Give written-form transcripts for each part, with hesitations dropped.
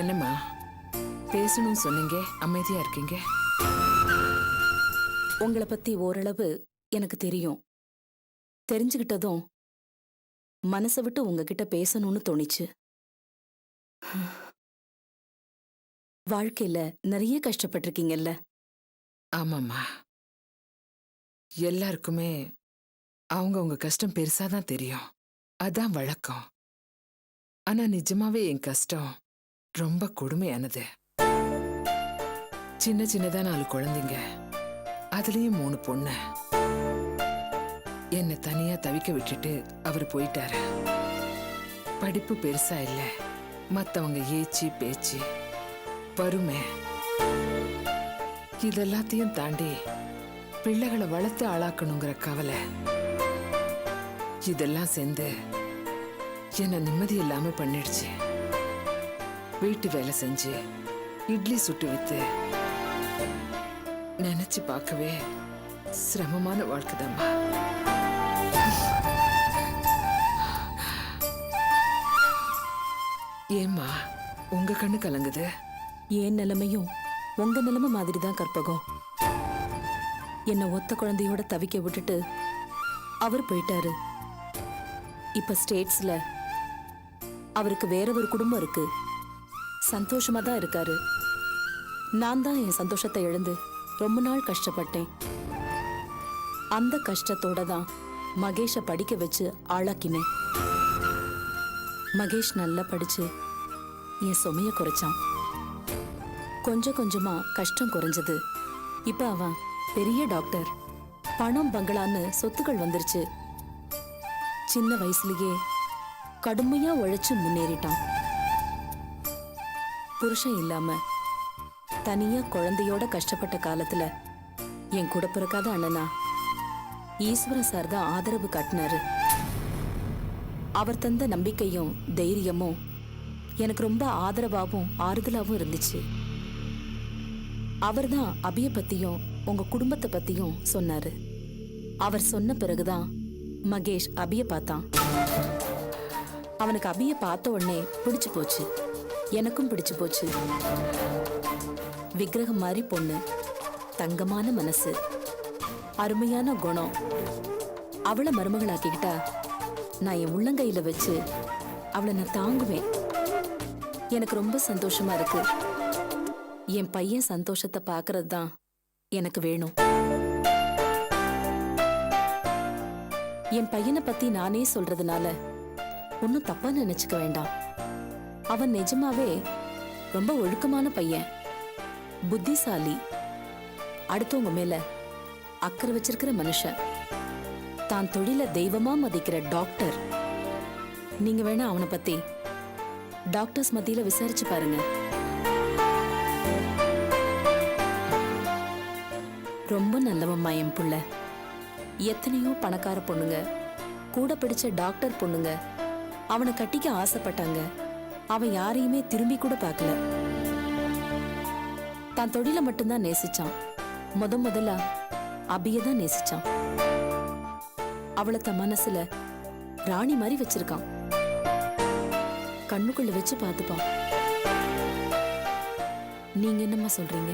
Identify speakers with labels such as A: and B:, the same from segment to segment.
A: என்னம்மா பேசணும்னு சொன்னீங்க, அமைதியா இருக்கீங்க?
B: உங்களை பத்தி ஓரளவு எனக்கு தெரியும். தெரிஞ்சுக்கிட்டதும் மனசை விட்டு உங்ககிட்ட பேசணும்னு தோணிச்சு. வாழ்க்கையில நிறைய கஷ்டப்பட்டிருக்கீங்கல்ல?
A: ஆமாம்மா, எல்லாருக்குமே அவங்க கஷ்டம் பெருசாதான் தெரியும். அதான் வழக்கம். ஆனா நிஜமாவே என் கஷ்டம் ரொம்ப கொடுமையானது. சின்ன சின்னதா 4 குழந்தைங்க, அதுலயும் 3 பொண்ணு. என்னை தனியா தவிக்க விட்டுட்டு அவர் போயிட்டாரு. படிப்பு பெருசா இல்ல, மத்தவங்க ஏச்சி பேச்சு, வறுமை, இதெல்லாத்தையும் தாண்டி பிள்ளைகளை வளர்த்து ஆளாக்கணுங்கிற கவலை, இதெல்லாம் சேர்ந்து என்ன நிம்மதி இல்லாம பண்ணிடுச்சு. வீட்டு வேலை செஞ்சு இட்லி சுட்டு வித்து நினைச்சு பார்க்கவே சிரமமான வாழ்க்கைதாம்மா. ஏம்மா உங்க கண்ணு கலங்குது?
B: என் நிலைமையும் உங்க நிலைமை மாதிரிதான் கற்பகம். என்ன ஒத்த குழந்தையோட தவிக்க விட்டுட்டு அவர் போயிட்டாரு. இப்ப ஸ்டேட்ஸ்ல அவருக்கு வேற ஒரு குடும்பம் இருக்கு. சந்தோஷமா தான் இருக்காரு. நான் தான் என் சந்தோஷத்தை இழந்து ரொம்ப நாள் கஷ்டப்பட்டேன். அந்த கஷ்டத்தோட தான் மகேஷை படிக்க வச்சு ஆளாக்கினேன். மகேஷ் நல்லா படிச்சு என் சுமைய குறைச்சான். கொஞ்சம் கொஞ்சமா கஷ்டம் குறைஞ்சது. இப்ப அவன் பெரிய டாக்டர். பணம் பங்களான்னு சொத்துக்கள் வந்துருச்சு. சின்ன வயசுலயே கடுமையா உழைச்சு முன்னேறிட்டான். புருஷன் இல்லாம தனியா குழந்தையோட கஷ்டப்பட்ட காலத்துல என் கூட பிறக்காத அண்ணனா ஈஸ்வரன் சார் தான் ஆதரவு காட்டினாரு. அவர் தந்த நம்பிக்கையும் தைரியமும் எனக்கு ரொம்ப ஆதரவாகவும் ஆறுதலாகவும் இருந்துச்சு. அவர் தான் அபிய பத்தியும் உங்க குடும்பத்தை பத்தியும் சொன்னாரு. அவர் சொன்ன பிறகுதான் மகேஷ் அபிய பார்த்தான். அவனுக்கு அபிய பார்த்த உடனே பிடிச்சு போச்சு. எனக்கும் பிடிச்சு போச்சு. விக்கிரகம் மாதிரி பொண்ணு, தங்கமான மனசு, அருமையான குணம். அவளை மருமகளாக்கிக்கிட்டா நான் என் உள்ளங்கையில வச்சு அவளை நான் தாங்குவேன். எனக்கு ரொம்ப சந்தோஷமா இருக்கு. என் பையன் சந்தோஷத்தை பார்க்கறது தான் எனக்கு வேணும். என் பையனை பத்தி நானே சொல்றதுனால ஒன்னும் தப்பா நினைச்சுக்க வேண்டாம். அவன் நிஜமாவே ரொம்ப ஒழுக்கமான பையன், புத்திசாலி, அடுத்தவங்க மேல அக்கறை வச்சிருக்கிற மனுஷன், தான் தொழில தெய்வமா மதிக்கிற டாக்டர். நீங்க வேணா அவனை பத்தி டாக்டர்ஸ் மத்தியில விசாரிச்சு பாருங்க. ரொம்ப நல்லவம்மா என் புள்ள. எத்தனையோ பணக்கார பொண்ணுங்க, கூட பிடிச்ச டாக்டர் பொண்ணுங்க அவனை கட்டிக்க ஆசைப்பட்டாங்க. அவன் யாரையுமே திரும்பி கூட பார்க்கல. தான் தொழில மட்டும்தான் நேசிச்சான். முதல்ல அபியதான் நேசிச்சான். அவளை தன் மனசுல ராணி மாதிரி வச்சிருக்கான். கண்ணுக்குள்ள வச்சு பார்த்துப்பான். நீங்க என்னம்மா சொல்றீங்க?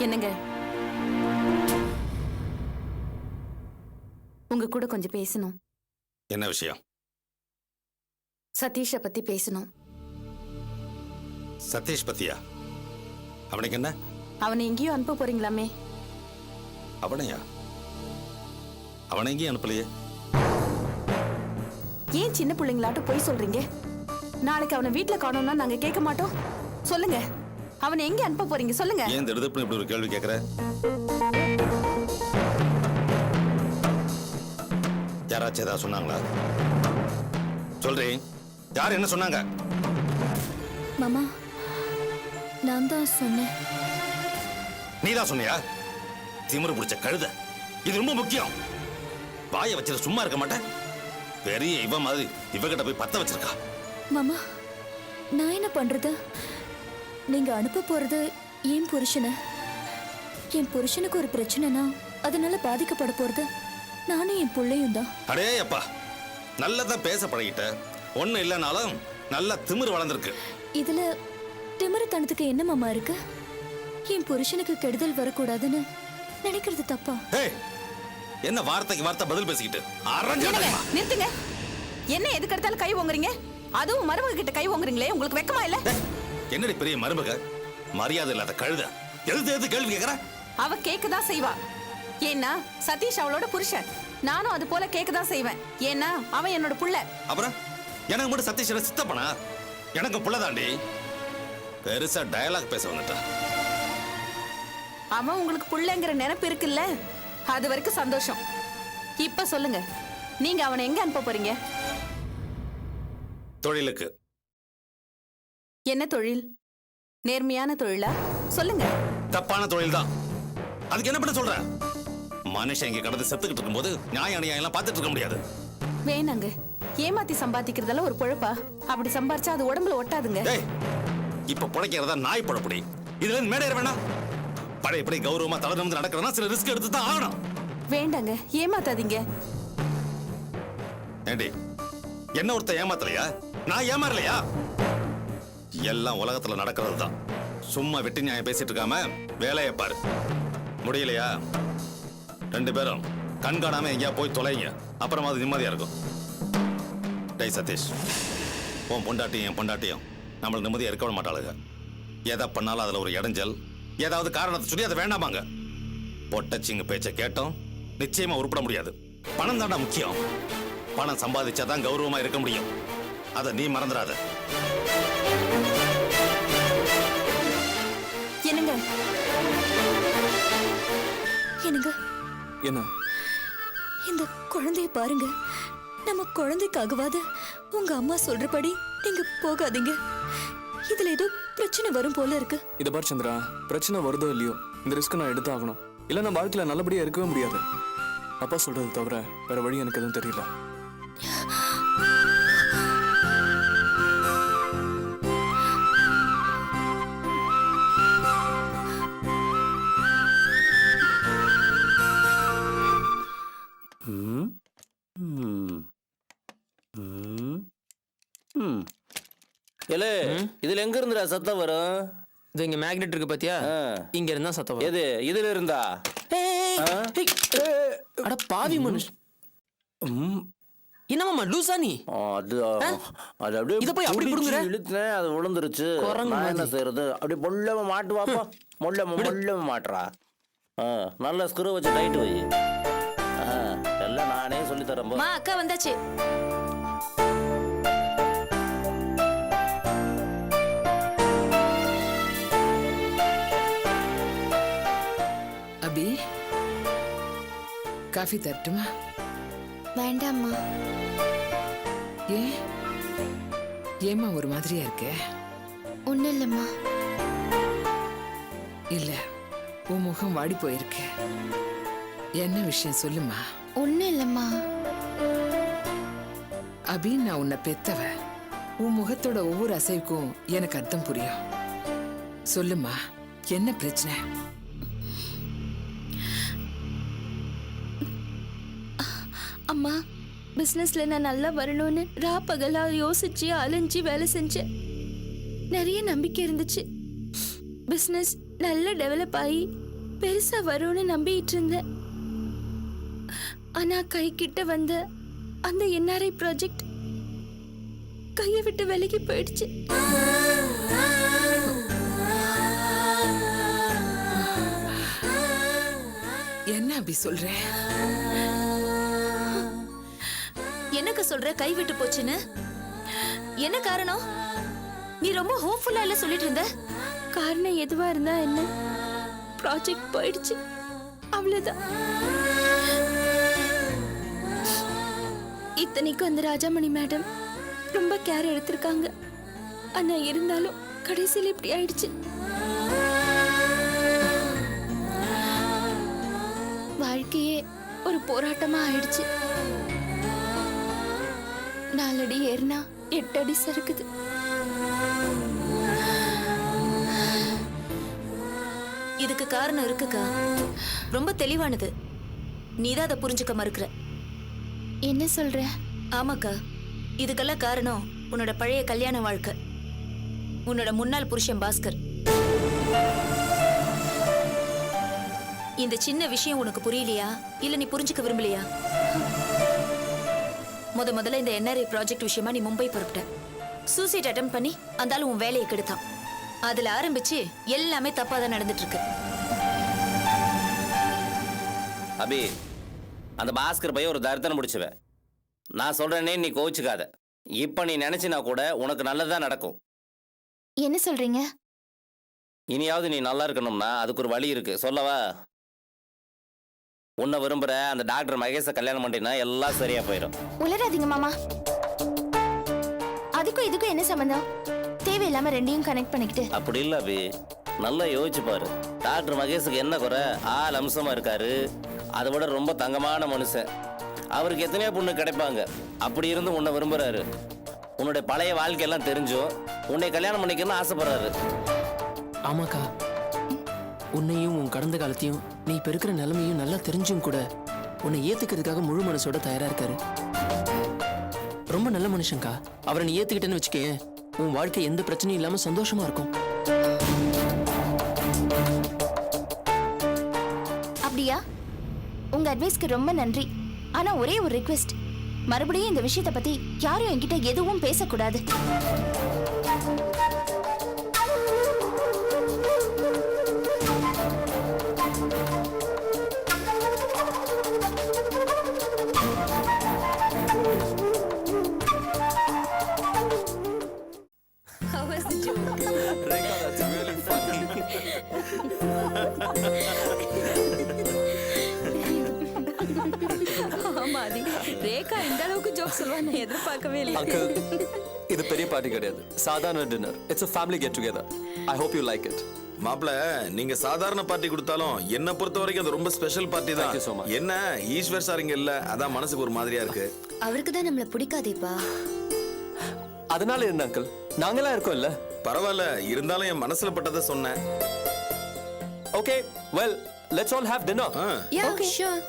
B: என்னங்க, உங்க கூட கொஞ்சம் பேசணும்.
C: என்ன விஷயம்?
B: சதீஷை பத்தி பேசணும்.
C: சதீஷ் பத்தியா? அவனுக்கு என்ன?
B: அவனை எங்கேயோ அனுப்ப போறீங்களாமே?
C: அவனையா? அவனை எங்கேயும் அனுப்பலையே.
B: ஏன் சின்ன பிள்ளைங்களாட்டும் போய் சொல்றீங்க? நாளைக்கு அவனை வீட்டுல காணோம்னா நாங்க கேட்க மாட்டோம். சொல்லுங்க, அவனை எங்க அனுப்ப போறீங்க? சொல்லுங்க.
C: ஏன் திடுதுப்புன்னு இப்படி ஒரு கேள்வி கேட்கிற? யாராச்சும் ஏதாவது சொன்னாங்களா? சொல்றேன், யார் என்ன சொன்னாங்க?
D: மாமா நான் தான் சொன்னேன்.
C: நீதான் சொன்னியா? திமிரு பிடிச்ச கழுத, இது ரொம்ப முக்கியம். வாயை வச்சிட்டு சும்மா இருக்க மாட்டேன். பெரிய இவ மாதிரி இவகிட்ட போய் பத்த வச்சிருக்கா.
D: மாமா நான் என்ன பண்றது? நீங்க அனுப்ப போறது என் புருஷனை. என் புருஷனுக்கு ஒரு பிரச்சனைனா அதனால பாதிக்கப்பட போறது நானும் என் பிள்ளையும் தான்.
C: அடே அப்பா, நல்லதான் பேச பழகிட்ட. ஒண்ணு இல்லைனாலும் நல்ல திமிரு வளர்ந்துருக்கு.
D: இதுல திமிருத்தனத்துக்கு என்ன மாமா இருக்கு? என் புருஷனுக்கு கெடுதல் வரக்கூடாதுன்னு நினைக்கிறது தப்பா?
C: ஏய், என்ன வார்த்தைக்கு வார்த்தை பதில் பேசிக்கிட்டு அரஞ்சமா?
E: நிறுத்துங்க. என்ன எதுக்கு எடுத்தாலும் கை ஓங்குறீங்க? அதுவும் மருமக கிட்ட கை ஓங்குறீங்களே, உங்களுக்கு வெக்கமா இல்ல?
C: என்னடி பெரிய மருமக, மரியாதை இல்லாத கழுத, எது கேள்வி கேக்குற?
E: அவ கேக்கதான் செய்வா. ஏன்னா சதீஷ் அவளோட புருஷன். நானும் அது போல கேக்கதான் செய்வேன். ஏன்னா அவன் என்னோட புள்ள.
C: அப்புறம் எனக்கு மட்டும் சதீஷ் சித்தப்பனா? எனக்கு புள்ளதாண்டி. பெருசா டயலாக் பேச வந்துட்டா.
E: அவன் உங்களுக்கு புள்ளங்கிற நினைப்பு இருக்குல்ல, அது வரைக்கும் சந்தோஷம். இப்ப சொல்லுங்க, நீங்க அவனை எங்க அனுப்ப போறீங்க?
C: தொழிலுக்கு.
E: என்ன தொழில்? நேர்மையான தொழிலா? சொல்லுங்க.
C: தப்பான தொழில் தான். அதுக்கு என்ன பண்ண சொல்ற? மனுஷன் இங்க கடந்து செத்துக்கிட்டு இருக்கும்போது நியாய அநியாயம் எல்லாம் பார்த்துட்டு இருக்க முடியாது.
E: வேணாங்க, ஏமாத்தி சம்பாதிக்கிறதெல்லாம் ஒரு பொழப்பா? அப்படி சம்பாரிச்சா அது உடம்புல ஒட்டாதுங்க.
C: ஏய், இப்ப புழைக்கிறதா நாய் பழப்படி. இதுல இருந்து மேடை வேணா. பழையபடி கௌரவமா தலை நிமிர்ந்து நடக்கிறதுனா சில ரிஸ்க் எடுத்து தான் ஆகணும்.
E: வேண்டாங்க, ஏமாத்தாதீங்க.
C: ஏண்டி, என்ன ஒருத்த ஏமாத்தலையா? நான் ஏமாறலையா? எல்லாம் உலகத்துல நடக்கிறது தான். சும்மா வெட்டி நியாயம் பேசிட்டு இருக்காம வேலையை பாரு. முடியலையா? 2 பேரும் கண்காணாம எங்கேயா போய் தொலைங்க. அப்புறமா அது நிம்மதியா இருக்கும். டேய் சதீஷ், உன் பொண்டாட்டியும் என் பொண்டாட்டியும் நம்மள நிம்மதியா இருக்க விட மாட்டாளுங்க. எதை பண்ணாலும் அதுல ஒரு இடைஞ்சல், ஏதாவது காரணத்தை சொல்லி அதை வேண்டாமாங்க. பொட்டச்சிங்க பேச்சை கேட்டோம் நிச்சயமா உருப்பட முடியாது. பணம் தாண்டா முக்கியம். பணம் சம்பாதிச்சாதான் கௌரவமா இருக்க முடியும். அதை நீ மறந்துடாத.
E: என்னங்க?
D: என்னங்க?
F: என்ன?
D: இந்த குழந்தைய பாருங்க. நம்ம குழந்தைக்காகவாது உங்க அம்மா சொல்றபடி நீங்க போகாதீங்க. இதுல ஏதோ பிரச்சனை வரும் போல இருக்கு.
F: இத பாரு சந்திரா, பிரச்சனை வருதோ இல்லையோ, இந்த ரிஸ்க் நான் எடுத்து ஆகணும். இல்ல நான் வாழ்க்கையில நல்லபடியா இருக்கவே முடியாது. அப்பா சொல்றது தவிர வேற வழி எனக்கு எதுவும் தெரியல.
G: ஏலே, இதுல எங்க இருந்துடா சத்தம் வரும்?
H: இது இங்க மேக்னெட் இருக்கு பாத்தியா? இங்க இருந்தா சத்தம் வரும்.
G: எது இதுல இருந்தா?
H: அட பாவி மனுஷன், என்னமாமா லூசா நீ?
G: அது அப்படியே
H: இத போய் அப்படி புடுங்குற?
G: இழுத்தேன், அது விழுந்துருச்சு.
H: குரங்கு
G: நான் என்ன
H: மாதிரி.
G: செய்யறது? அப்படி மொல்லமா மாட்டு வாப்பா. மொல்லமா மாட்டுறா. நல்ல ஸ்க்ரூ வச்சு டைட் வை. எல்லாம் நானே சொல்லி தரேன்.
D: மா, அக்கா வந்தாச்சு.
A: அபி, காஃபி தரட்டுமா?
D: வேண்டாம்மா.
A: ஏன் ஏமா ஒரு மாதிரியா இருக்க?
D: ஒன்னும் இல்லம்மா.
A: இல்ல, உன் முகம் வாடி போயிருக்கு. என்ன விஷயம் சொல்லுமா?
D: ஒன்னும் இல்லம்மா.
A: அபி, நான் உன்னை பெத்தவ. உன் முகத்தோட ஒவ்வொரு அசைவுக்கும் எனக்கு அர்த்தம் புரியும். சொல்லுமா, என்ன பிரச்சனை?
D: அம்மா, பிசினஸ்ல நான் நல்லா வரணும்னு பகலா யோசிச்சு அலைஞ்சு வேலை செஞ்சேன். நிறைய நம்பிக்கை இருந்துச்சு. பிசினஸ் நல்லா டெவலப் ஆகி பெருசா வரும்னு நம்பிட்டு இருந்தேன். ஆனா கை கிட்ட வந்த அந்த என்ஆர்ஐ ப்ராஜெக்ட் கையை விட்டு விலகி போயிடுச்சு.
A: என்ன அபி சொல்ற?
D: என்னக்க சொல்ற கை விட்டு போச்சுன்னு? என்ன காரணம்? நீ ரொம்ப ஹோப்ஃபுல்லா இல்ல சொல்லிட்டு இருந்த. காரணம் எதுவா இருந்தா என்ன, ப்ராஜெக்ட் போயிடுச்சு, அவ்வளவுதான். இத்தனைக்கும் அந்த ராஜாமணி மேடம் ரொம்ப கேர் எடுத்திருக்காங்க. ஆனா இருந்தாலும் கடைசியில் இப்படி ஆயிடுச்சு. வாழ்க்கையே ஒரு போராட்டமா ஆயிடுச்சு. 4 அடி ஏறினா 8 அடி சறுக்குது.
I: இதுக்கு காரணம் இருக்குக்கா, ரொம்ப தெளிவானது. நீதான் அதை புரிஞ்சுக்க மறுக்கிற.
D: என்ன சொல்ற?
I: ஆமாக்கா, இதுக்கெல்லாம் காரணம் உன்னோட பழைய கல்யாண வாழ்க்கை, உன்னோட முன்னாள் புருஷன் பாஸ்கர். இந்த சின்ன விஷயம் உனக்கு புரியலையா, இல்ல நீ புரிஞ்சுக்க விரும்பலையா? முதல்ல இந்த NRI ப்ராஜெக்ட் விஷயமா நீ மும்பை புறப்பட்ட. சூசைட் அட்டெம்ப்ட் பண்ணி அந்த ஆளு உன் வேலையை கெடுத்தான். அதுல ஆரம்பிச்சு எல்லாமே தப்பா தான் நடந்துட்டு இருக்கு.
G: அபி, அந்த பாஸ்கர் பையன் ஒரு தரித்திரம் முடிச்சுவேன். நான் சொல்றேனே, நீ கோவிச்சுக்காத. இப்ப நீ நினைச்சினா கூட உனக்கு நல்லதுதான் நடக்கும்.
D: என்ன சொல்றீங்க?
G: இனியாவது நீ நல்லா இருக்கணும்னா அதுக்கு ஒரு வழி இருக்கு, சொல்லவா? உன்னை விரும்புற அந்த டாக்டர் மகேஷை கல்யாணம் பண்ணினா எல்லாம் சரியா போயிடும்.
D: உளராதீங்க மாமா. அதுக்கும் இதுக்கும் என்ன சம்பந்தம்? தேவையில்லாம ரெண்டையும் கனெக்ட் பண்ணிக்கிட்டு.
G: அப்படி இல்ல அபி, நல்லா யோசிச்சு பாரு. டாக்டர் மகேஷுக்கு என்ன குறை? ஆள் அம்சமா இருக்காரு, அதை விட ரொம்ப தங்கமான மனுஷன். அவருக்கு எத்தனையோ பொண்ணு கிடைப்பாங்க. அப்படி இருந்து உன்னை விரும்புறாரு. உன்னுடைய பழைய வாழ்க்கையெல்லாம் தெரிஞ்சும் உன்னை கல்யாணம் பண்ணிக்கணும்னு ஆசைப்படுறாரு.
H: ஆமாக்கா, உன்னையும் உன் கடந்த காலத்தையும் நீ இப்ப இருக்கிற நிலைமையும் நல்லா தெரிஞ்சும் கூட உன்னை ஏத்துக்கிறதுக்காக முழு மனசோட தயாரா இருக்காரு. ரொம்ப நல்ல மனுஷன்க்கா. அவரை நீ ஏத்துக்கிட்டேன்னு வச்சுக்கேன், உன் வாழ்க்கை எந்த பிரச்சனையும் இல்லாம சந்தோஷமா இருக்கும்.
D: அப்படியா? உங்க அட்வைஸ்க்கு ரொம்ப நன்றி. ஆனா ஒரே ஒரு ரிக்வெஸ்ட், மறுபடியும் இந்த விஷயத்தை பத்தி யாரும் என்கிட்ட எதுவும் பேசக்கூடாது.
E: ரேகா இந்த அளவுக்கு ஜோக் சொல்லுவான்னு எதிர்பார்க்கவே இல்லை.
F: அங்கிள், இது பெரிய பார்ட்டி கிடையாது, சாதாரண dinner. It's a family get together. I hope you like it.
C: மாப்ள, நீங்க சாதாரண பார்ட்டி கொடுத்தாலும் என்ன பொறுத்த வரைக்கும் அது ரொம்ப ஸ்பெஷல் பார்ட்டி தான்.
F: Thank you so much.
C: என்ன ஈஸ்வர் சார் இங்க இல்ல, அதான் மனசுக்கு ஒரு மாதிரியா இருக்கு.
I: அவருக்கு தான் நம்மள பிடிக்காதேப்பா.
F: அதனால என்ன அங்கிள், நாங்கெல்லாம் இருக்கோம் இல்ல?
C: பரவாயில்ல, இருந்தாலும் என் மனசுல பட்டதை சொன்னேன்.
F: Okay, well, let's all have dinner.
I: Yeah sure.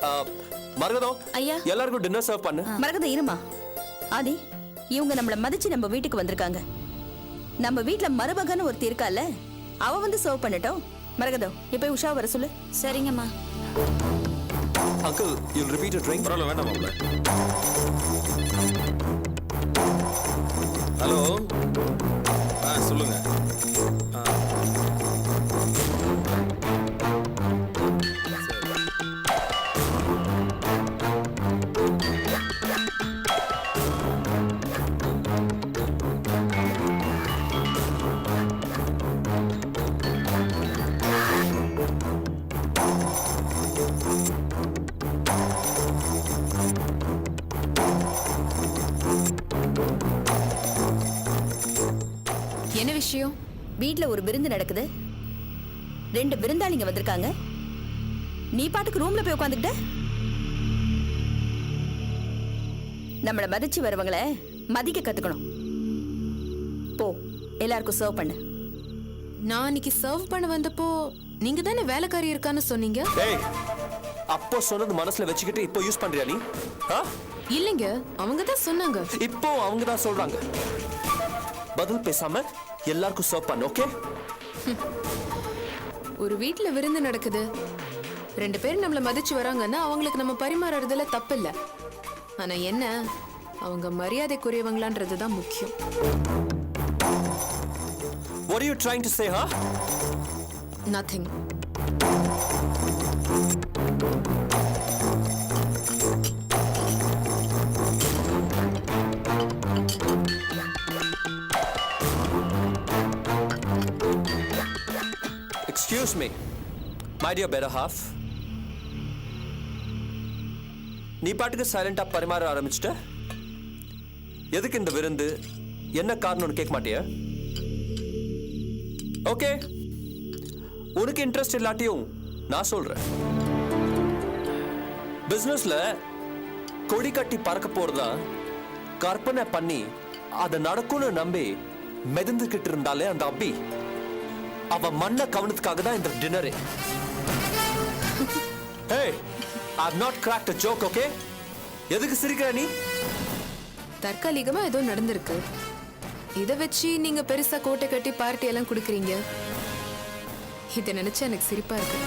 F: Maragatham,
I: ஐயா.
F: எல்லாருக்கும் டின்னர் சர்வ் பண்ணு.
E: மரகத இருமா. ஆதி, இவங்க நம்மள மதிச்சு நம்ம வீட்டுக்கு வந்திருக்காங்க. நம்ம வீட்ல மருமகன்னு ஒருத்தி இருக்கால, அவ வந்து சர்வ் பண்ணட்டும். மரகதம், இப்ப உஷா வர சொல்லு.
I: சரிங்கம்மா.
F: Uncle, you'll repeat a drink?
C: பரவாயில்ல, வேண்டாம் மாப்ள. ஹலோ, சொல்லுங்க.
E: என்ன விஷயம்? வீட்ல ஒரு விருந்து நடக்குது, 2 விருந்தாளிங்க வந்திருக்காங்க. நீ பாட்டுக்கு ரூம்ல போய் உட்காந்துக்கிட்ட. நம்மள மதிச்சு வரவங்கள மதிக்க கத்துக்கணும். போ, எல்லாருக்கும் சர்வ் பண்ணு.
J: நான் அன்னைக்கு சர்வ் பண்ண வந்தப்போ நீங்க தானே வேலைக்காரி இருக்கான்னு சொன்னீங்க.
F: டேய், அப்போ சொன்னது மனசுல வச்சுக்கிட்டு இப்போ யூஸ் பண்றியா நீ?
J: இல்லைங்க, அவங்க தான் சொன்னாங்க.
F: இப்போ அவங்க தான் சொல்றாங்க. பதில் பேசாம எல்லாருக்கும் சர்வ் பண்ணு, ஓகே?
J: ஒரு வீட்ல விருந்து நடக்குது, 2 பேர் நம்மள மதிச்சு வராங்கன்னா அவங்களுக்கு நம்ம பரிமாறறதுல தப்பு இல்ல. ஆனா என்ன, அவங்க மரியாதைக்குரியவங்களான்றது தான் முக்கியம்.
F: What are you trying to say, huh?
J: Nothing.
F: Excuse me, my dear better half. நீ பாட்டுக்கு சைலண்டா பரிமாற ஆரம்பிச்சிட்ட.
K: எதுக்கு இந்த விருந்து என்ன காரணம்னு கேட்க மாட்டியா? ஓகே, உனக்கு இன்ட்ரெஸ்ட் இல்லாட்டியும் நான் சொல்றேன். பிசினஸ்ல கொடி கட்டி பறக்க போறதா கற்பனை பண்ணி அதை நடக்கும்னு நம்பி மிதந்துகிட்டு இருந்தாலே அந்த அபி, அவ மண்ண கவனத்துக்காக தான் இந்த டின்னரே. Hey, I've not cracked a joke, okay? எதுக்கு சிரிக்கிற நீ?
J: தற்காலிகமா ஏதோ நடந்திருக்கு. இதை வச்சு நீங்க பெருசா கோட்டை கட்டி பார்ட்டி எல்லாம் கொடுக்குறீங்க. இதை நினைச்சா எனக்கு சிரிப்பா இருக்கு.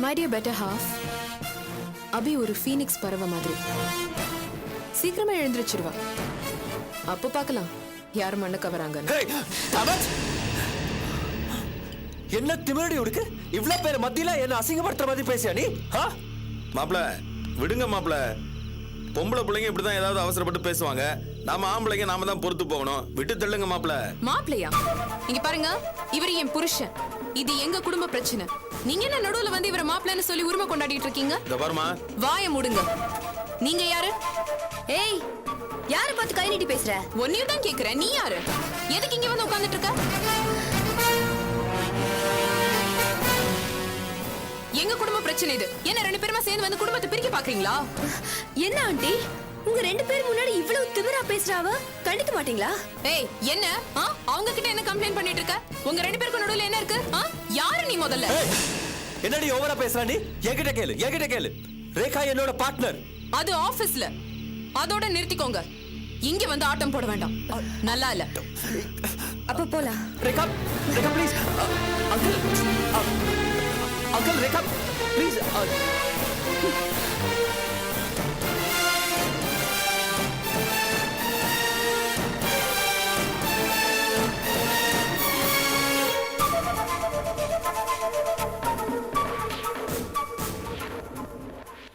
J: மை டியர் பெட்டர் ஹாஃப், அபி ஒரு ஃபீனிக்ஸ் பறவை மாதிரி சீக்கிரமா எழுந்திருச்சிருவா. அப்போ பார்க்கலாம் யார் மண்ண கவராங்க.
K: என்ன திமிரடி உனக்கு? இவ்ளோ பேர் மத்தியில என்ன அசிங்கப்படுத்துற மாதிரி பேசியா நீ?
C: மாப்ள விடுங்க மாப்ள. பொம்பளை பிள்ளைங்க இப்படிதான் ஏதாவது அவசரப்பட்டு பேசுவாங்க. நாம ஆம்பளைங்க நாம தான் பொறுத்து போகணும். விட்டு தள்ளுங்க மாப்ள.
J: மாப்பிளையா? இங்க பாருங்க, இவர் என் புருஷன். இது எங்க குடும்ப பிரச்சனை. நீங்க என்ன நடுவுல வந்து இவரை மாப்பிள்ளைன்னு சொல்லி உரிமை கொண்டாடிட்டு இருக்கீங்க?
C: இந்த பாருமா,
J: வாயை மூடுங்க. நீங்க யாரு?
I: ஏய், யாரை பார்த்து கை நீட்டி பேசுற?
J: ஒன்னையும் தான் கேக்குறேன். நீ யாரு? எதுக்கு இங்க வந்து உட்கார்ந்துட்டு இருக்க? எங்க குடும்ப பிரச்சனை இது. என்ன ரெண்டு பேருமா சேர்ந்து வந்து குடும்பத்தை பிரிக்க பாக்குறீங்களா?
I: என்ன ஆண்டி, உங்க ரெண்டு பேர் முன்னாடி இவ்வளவு திமிரா பேசுறாவ கண்டிக்க மாட்டீங்களா?
J: ஏய், என்ன அவங்க கிட்ட என்ன கம்ப்ளைண்ட் பண்ணிட்டு இருக்க? உங்க ரெண்டு பேருக்கு நடுவுல என்ன இருக்கு? யாரு நீ முதல்ல?
K: என்னடி ஓவரா பேசுற நீ? என்கிட்ட கேளு. ரேகா என்னோட பார்ட்னர்.
J: அது ஆபீஸ்ல. அதோட நிறுத்திக்கோங்க. இங்க வந்து ஆட்டம் போட வேண்டாம். நல்லா இல்ல.
I: அப்ப போலாம்.
K: Rekha please. Uncle Rekha please.